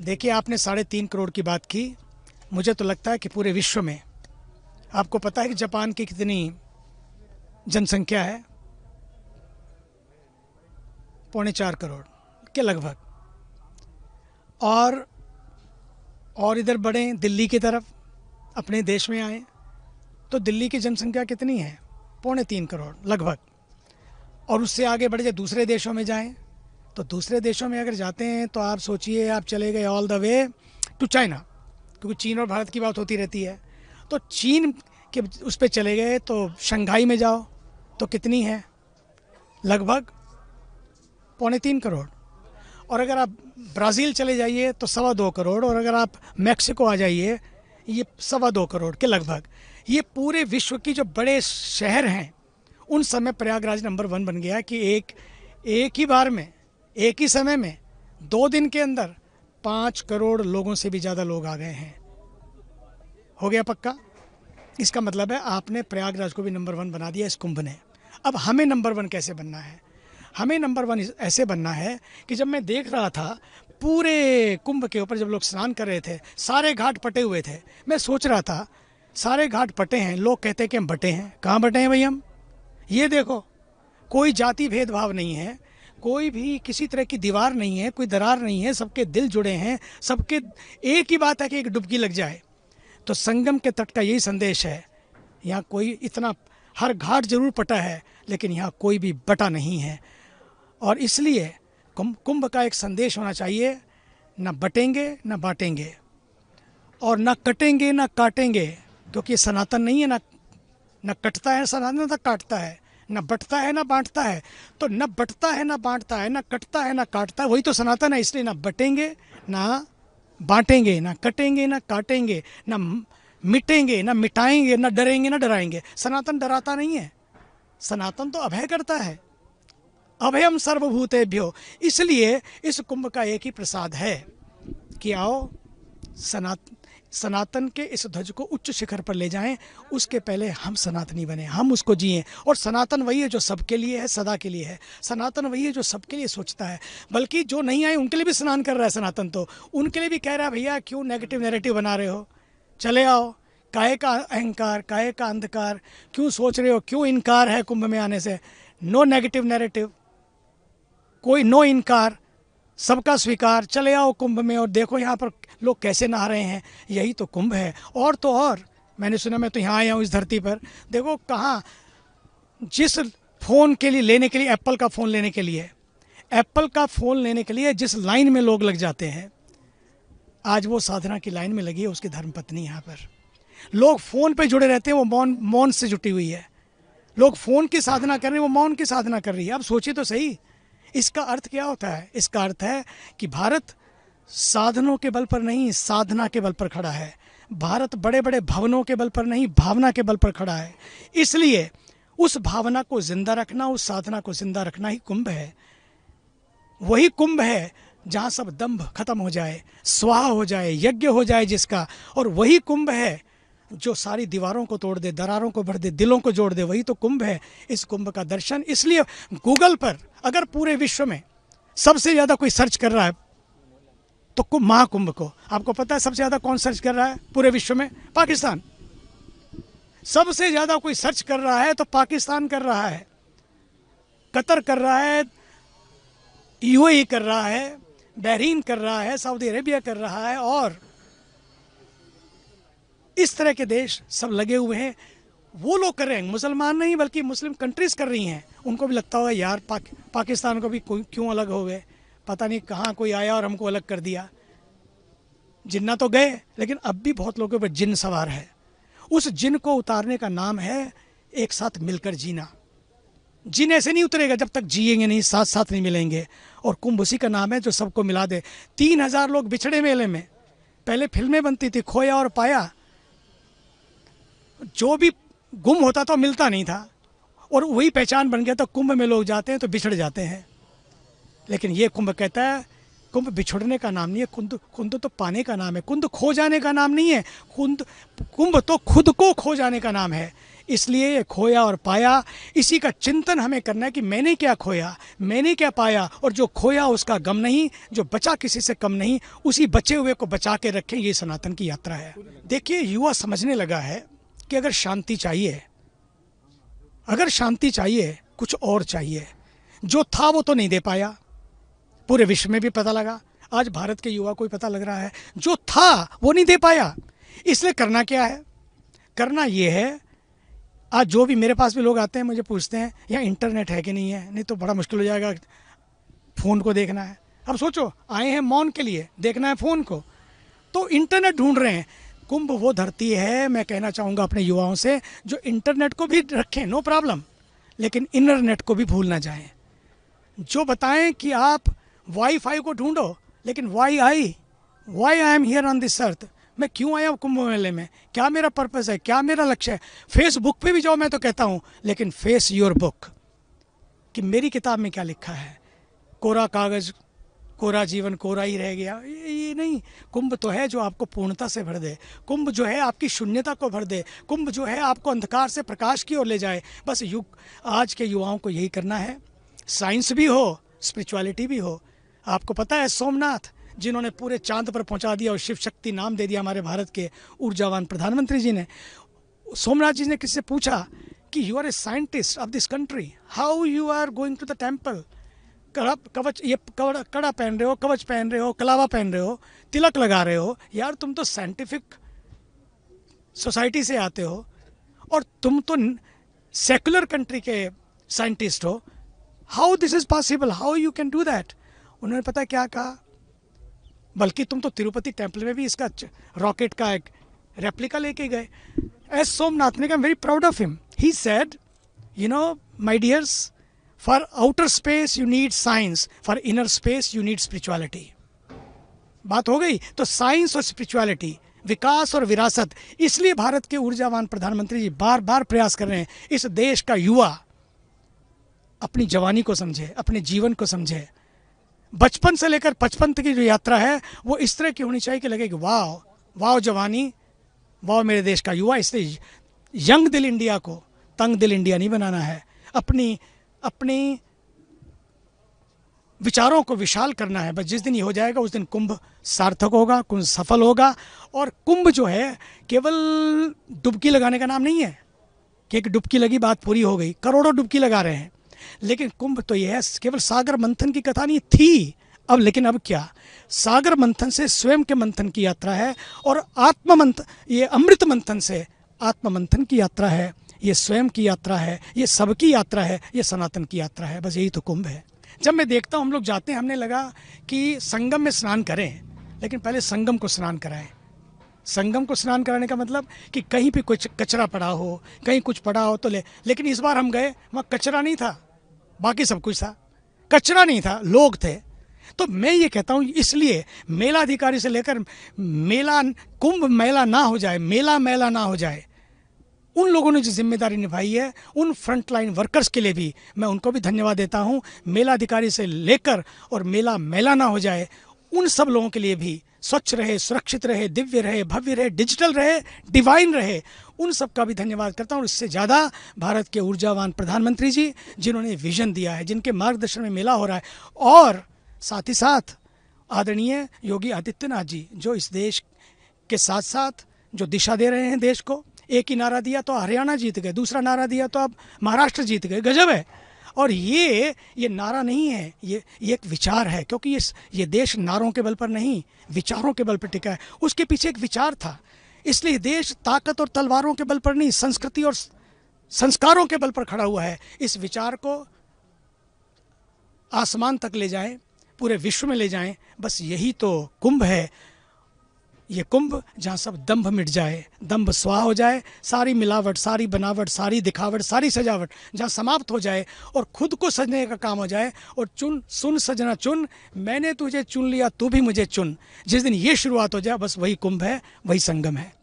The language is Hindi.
देखिए, आपने 3.5 करोड़ की बात की। मुझे तो लगता है कि पूरे विश्व में, आपको पता है कि जापान की कितनी जनसंख्या है? 4.25 करोड़ के लगभग। और इधर बढ़ें दिल्ली की तरफ, अपने देश में आए तो दिल्ली की जनसंख्या कितनी है? 3.25 करोड़ लगभग। और उससे आगे बढ़ जाए, दूसरे देशों में जाएं तो दूसरे देशों में अगर जाते हैं तो आप सोचिए, आप चले गए all the way to China, क्योंकि चीन और भारत की बात होती रहती है। तो चीन के उस पर चले गए तो शंघाई में जाओ तो कितनी है? लगभग 3.25 करोड़। और अगर आप ब्राज़ील चले जाइए तो 2.25 करोड़। और अगर आप मैक्सिको आ जाइए, ये 2.25 करोड़ के लगभग। ये पूरे विश्व की जो बड़े शहर हैं उन समय प्रयागराज नंबर 1 बन गया कि एक ही बार में, एक ही समय में 2 दिन के अंदर 5 करोड़ लोगों से भी ज़्यादा लोग आ गए हैं। हो गया पक्का? इसका मतलब है आपने प्रयागराज को भी नंबर 1 बना दिया इस कुंभ ने। अब हमें नंबर 1 कैसे बनना है? हमें नंबर 1 ऐसे बनना है कि जब मैं देख रहा था पूरे कुंभ के ऊपर, जब लोग स्नान कर रहे थे, सारे घाट पटे हुए थे, मैं सोच रहा था सारे घाट पटे हैं, लोग कहते हैं कि हम बटे हैं। कहाँ बटे हैं भाई हम? ये देखो, कोई जाति भेदभाव नहीं है, कोई भी किसी तरह की दीवार नहीं है, कोई दरार नहीं है, सबके दिल जुड़े हैं, सबके एक ही बात है कि एक डुबकी लग जाए। तो संगम के तट का यही संदेश है। यहाँ कोई इतना, हर घाट जरूर पटा है लेकिन यहाँ कोई भी बटा नहीं है। और इसलिए कुंभ का एक संदेश होना चाहिए, न बटेंगे न बांटेंगे, और न कटेंगे न काटेंगे, क्योंकि सनातन नहीं है। न कटता है सनातन, न काटता है, न बटता है न बांटता है। तो न बटता है न बांटता है, न कटता है न काटता है, वही तो सनातन है। इसलिए न बटेंगे न बांटेंगे, न कटेंगे न काटेंगे, न मिटेंगे न मिटाएंगे, न डरेंगे न डराएंगे। सनातन डराता नहीं है, सनातन तो अभय करता है। अभयम सर्वभूतेभ्यो। इसलिए इस कुंभ का एक ही प्रसाद है कि आओ सनातन के इस ध्वज को उच्च शिखर पर ले जाएं। उसके पहले हम सनातनी बने, हम उसको जिएं। और सनातन वही है जो सबके लिए है, सदा के लिए है। सनातन वही है जो सबके लिए सोचता है, बल्कि जो नहीं आए उनके लिए भी स्नान कर रहा है सनातन। तो उनके लिए भी कह रहा है, भैया क्यों नेगेटिव नैरेटिव बना रहे हो, चले आओ। काहे का अहंकार, काहे का अंधकार, क्यों सोच रहे हो, क्यों इनकार है कुंभ में आने से? नो नेगेटिव नैरेटिव, कोई नो इनकार, सबका स्वीकार। चले आओ कुंभ में और देखो यहाँ पर लोग कैसे नहा रहे हैं। यही तो कुंभ है। और तो और, मैंने सुना, मैं तो यहाँ आया हूँ इस धरती पर, देखो कहाँ, जिस फ़ोन के लिए लेने के लिए, एप्पल का फ़ोन लेने के लिए, एप्पल का फ़ोन लेने के लिए जिस लाइन में लोग लग जाते हैं, आज वो साधना की लाइन में लगी है उसकी धर्मपत्नी। यहाँ पर लोग फ़ोन पे जुड़े रहते हैं, वो मौन से जुटी हुई है। लोग फ़ोन की साधना कर रहे हैं, वो मौन की साधना कर रही है। अब सोचिए तो सही, इसका अर्थ क्या होता है? इसका अर्थ है कि भारत साधनों के बल पर नहीं, साधना के बल पर खड़ा है। भारत बड़े बड़े भवनों के बल पर नहीं, भावना के बल पर खड़ा है। इसलिए उस भावना को जिंदा रखना, उस साधना को जिंदा रखना ही कुंभ है। वही कुंभ है जहाँ सब दंभ खत्म हो जाए, स्वाहा हो जाए, यज्ञ हो जाए जिसका। और वही कुंभ है जो सारी दीवारों को तोड़ दे, दरारों को भर दे, दिलों को जोड़ दे। वही तो कुंभ है। इस कुंभ का दर्शन, इसलिए गूगल पर अगर पूरे विश्व में सबसे ज़्यादा कोई सर्च कर रहा है तो महाकुंभ को, आपको पता है सबसे ज़्यादा कौन सर्च कर रहा है पूरे विश्व में? पाकिस्तान। सबसे ज़्यादा कोई सर्च कर रहा है तो पाकिस्तान कर रहा है, कतर कर रहा है, यूएई कर रहा है, बहरीन कर रहा है, सऊदी अरेबिया कर रहा है, और इस तरह के देश सब लगे हुए हैं। वो लोग कर रहे हैं, मुसलमान नहीं बल्कि मुस्लिम कंट्रीज़ कर रही हैं। उनको भी लगता होगा यार पाकिस्तान को भी क्यों अलग हो गए, पता नहीं कहाँ कोई आया और हमको अलग कर दिया। जिन्ना तो गए, लेकिन अब भी बहुत लोगों पर जिन सवार है। उस जिन को उतारने का नाम है एक साथ मिलकर जीना। जिन ऐसे नहीं उतरेगा जब तक जिएंगे नहीं, साथ साथ नहीं मिलेंगे। और कुंभ उसी का नाम है जो सबको मिला दे। 3000 लोग बिछड़े मेले में, पहले फिल्में बनती थी खोया और पाया, जो भी गुम होता था मिलता नहीं था, और वही पहचान बन गया। तो कुंभ में लोग जाते हैं तो बिछड़ जाते हैं। लेकिन ये कुंभ कहता है, कुंभ बिछड़ने का नाम नहीं है, कुंभ तो पाने का नाम है। कुंभ खो जाने का नाम नहीं है, कुंभ तो खुद को खो जाने का नाम है। इसलिए ये खोया और पाया, इसी का चिंतन हमें करना है कि मैंने क्या खोया, मैंने क्या पाया, और जो खोया उसका गम नहीं, जो बचा किसी से कम नहीं, उसी बचे हुए को बचा के रखें। ये सनातन की यात्रा है। देखिए, युवा समझने लगा है कि अगर शांति चाहिए, अगर शांति चाहिए, कुछ और चाहिए। जो था वो तो नहीं दे पाया, पूरे विश्व में भी पता लगा, आज भारत के युवा को भी पता लग रहा है, जो था वो नहीं दे पाया। इसलिए करना क्या है? करना ये है, आज जो भी मेरे पास भी लोग आते हैं, मुझे पूछते हैं यहाँ इंटरनेट है कि नहीं है, नहीं तो बड़ा मुश्किल हो जाएगा, फ़ोन को देखना है। अब सोचो, आए हैं मौन के लिए, देखना है फ़ोन को, तो इंटरनेट ढूंढ रहे हैं। कुंभ वो धरती है, मैं कहना चाहूँगा अपने युवाओं से, जो इंटरनेट को भी रखें, नो प्रॉब्लम, लेकिन इंटरनेट को भी भूल ना जाएं। जो बताएं कि आप वाईफाई को ढूंढो, लेकिन why I am here on this earth, मैं क्यों आया कुंभ मेले में, क्या मेरा पर्पस है, क्या मेरा लक्ष्य है। फेसबुक पे भी जाओ, मैं तो कहता हूँ, लेकिन फेस योर बुक, कि मेरी किताब में क्या लिखा है। कोरा कागज़, कोरा जीवन कोरा ही रह गया, ये नहीं। कुंभ तो है जो आपको पूर्णता से भर दे, कुंभ जो है आपकी शून्यता को भर दे, कुंभ जो है आपको अंधकार से प्रकाश की ओर ले जाए। बस आज के युवाओं को यही करना है। साइंस भी हो, स्पिरिचुअलिटी भी हो। आपको पता है सोमनाथ, जिन्होंने पूरे चांद पर पहुंचा दिया और शिव शक्ति नाम दे दिया हमारे भारत के ऊर्जावान प्रधानमंत्री जी ने, सोमनाथ जी ने किससे पूछा कि you are a scientist of this country, how you are going to the temple, कवच, ये कड़ा पहन रहे हो, कवच पहन रहे हो, कलावा पहन रहे हो, तिलक लगा रहे हो, यार तुम तो साइंटिफिक सोसाइटी से आते हो और तुम तो सेकुलर कंट्री के साइंटिस्ट हो, how this is possible, how you can do that. उन्होंने पता क्या कहा, बल्कि तुम तो तिरुपति टेम्पल में भी इसका रॉकेट का एक रेप्लिका लेके गए। एस सोमनाथ ने कहा, very proud of him, he said, you know my dears, for outer space you need science, for inner space you need spirituality. बात हो गई। तो साइंस और स्पिरिचुअलिटी, विकास और विरासत, इसलिए भारत के ऊर्जावान प्रधानमंत्री जी बार बार प्रयास कर रहे हैं, इस देश का युवा अपनी जवानी को समझे, अपने जीवन को समझे। बचपन से लेकर 55 तक की जो यात्रा है वो इस तरह की होनी चाहिए कि लगे कि वाह वाह जवानी, वाह मेरे देश का युवा। इसलिए यंग दिल इंडिया को तंग दिल इंडिया नहीं बनाना है, अपनी विचारों को विशाल करना है। बस जिस दिन ये हो जाएगा उस दिन कुंभ सार्थक होगा, कुंभ सफल होगा। और कुंभ जो है केवल डुबकी लगाने का नाम नहीं है कि एक डुबकी लगी बात पूरी हो गई, करोड़ों डुबकी लगा रहे हैं, लेकिन कुंभ तो यह है, केवल सागर मंथन की कथा नहीं थी अब, लेकिन अब क्या, सागर मंथन से स्वयं के मंथन की यात्रा है, और आत्म मंथन, ये अमृत मंथन से आत्म मंथन की यात्रा है, ये स्वयं की यात्रा है, ये सबकी यात्रा है, ये सनातन की यात्रा है। बस यही तो कुंभ है। जब मैं देखता हूँ हम लोग जाते हैं, हमने लगा कि संगम में स्नान करें, लेकिन पहले संगम को स्नान कराएं। संगम को स्नान कराने का मतलब कि कहीं भी कुछ कचरा पड़ा हो, कहीं कुछ पड़ा हो तो लेकिन इस बार हम गए, वहाँ कचरा नहीं था, बाकी सब कुछ था, कचरा नहीं था, लोग थे। तो मैं ये कहता हूँ, इसलिए मेला अधिकारी से लेकर मेला, कुंभ मेला ना हो जाए, मेला मेला ना हो जाए, उन लोगों ने जो जिम्मेदारी निभाई है, उन फ्रंटलाइन वर्कर्स के लिए भी मैं उनको भी धन्यवाद देता हूँ। मेला अधिकारी से लेकर और मेला मेला ना हो जाए, उन सब लोगों के लिए भी, स्वच्छ रहे, सुरक्षित रहे, दिव्य रहे, भव्य रहे, डिजिटल रहे, डिवाइन रहे, उन सब का भी धन्यवाद करता हूँ। और इससे ज़्यादा भारत के ऊर्जावान प्रधानमंत्री जी, जिन्होंने विजन दिया है, जिनके मार्गदर्शन में मेला हो रहा है, और साथ ही साथ आदरणीय योगी आदित्यनाथ जी, जो इस देश के साथ साथ जो दिशा दे रहे हैं देश को। एक ही नारा दिया तो हरियाणा जीत गए, दूसरा नारा दिया तो अब महाराष्ट्र जीत गए, गजब है। और ये नारा नहीं है, ये एक विचार है, क्योंकि ये देश नारों के बल पर नहीं, विचारों के बल पर टिका है। उसके पीछे एक विचार था, इसलिए देश ताकत और तलवारों के बल पर नहीं, संस्कृति और संस्कारों के बल पर खड़ा हुआ है। इस विचार को आसमान तक ले जाएं, पूरे विश्व में ले जाएं, बस यही तो कुंभ है। ये कुंभ जहाँ सब दंभ मिट जाए, दंभ स्वाहा हो जाए, सारी मिलावट, सारी बनावट, सारी दिखावट, सारी सजावट जहाँ समाप्त हो जाए, और खुद को सजने का काम हो जाए। और सुन सजना चुन, मैंने तुझे चुन लिया, तू भी मुझे चुन। जिस दिन ये शुरुआत हो जाए, बस वही कुंभ है, वही संगम है।